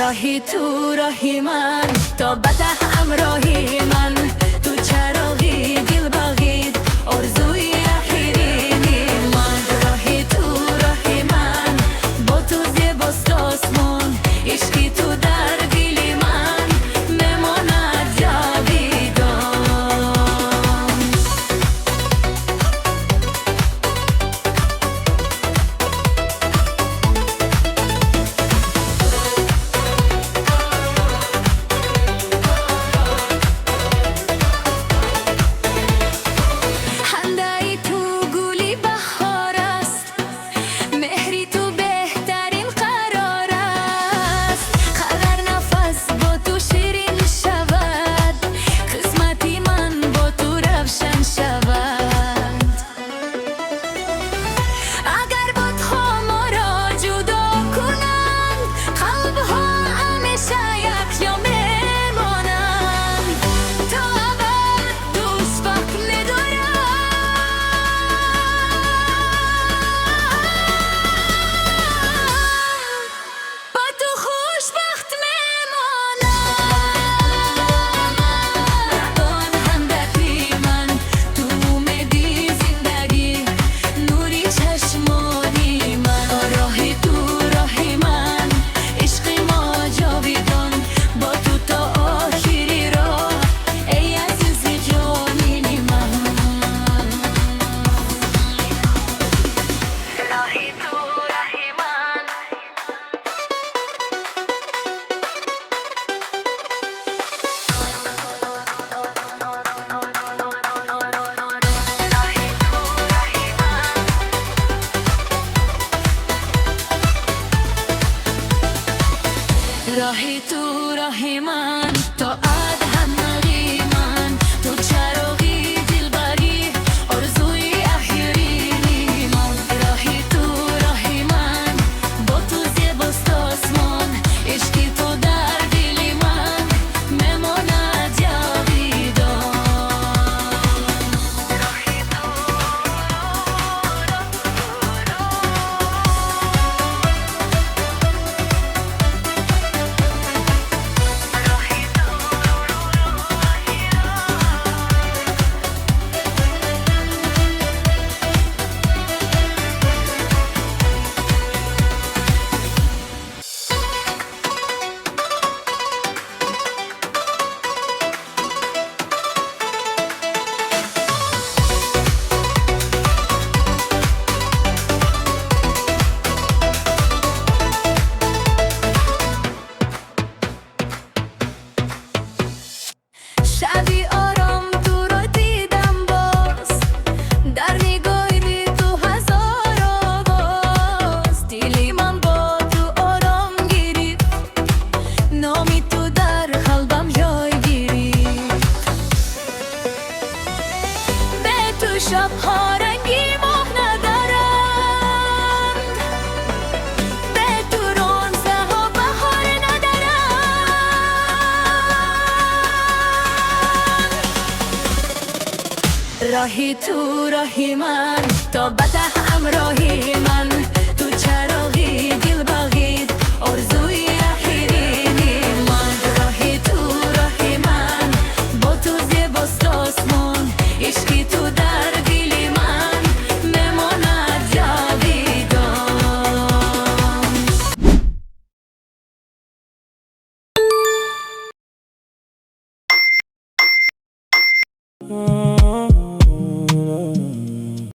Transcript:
راهی تو راهی من تا بده همراهی من تو چراغی دل باغید آرزوی اخیرینی من راهی تو راهی من با تو زیباست آسمان عشقی تو در دل من میماند جاویدان راهی تو راهی من تا ادهم نغی من تو چراغی دلبری آرزوی اخیرینی من راهی تو راهی من با تو زیباست آسمان عشقی تو در دل من میماند جاویدان راهی تو شبی آرام تو رو دیدم باز در نگاهی تو هزار آواز دلی من با تو آرام گرفت نامی تو در قلبم جای گرفت به تو شبها رنگی ماه ندارند به تو رونزه ها بهار ندارند راهی تو راهی من تا بده همراهی من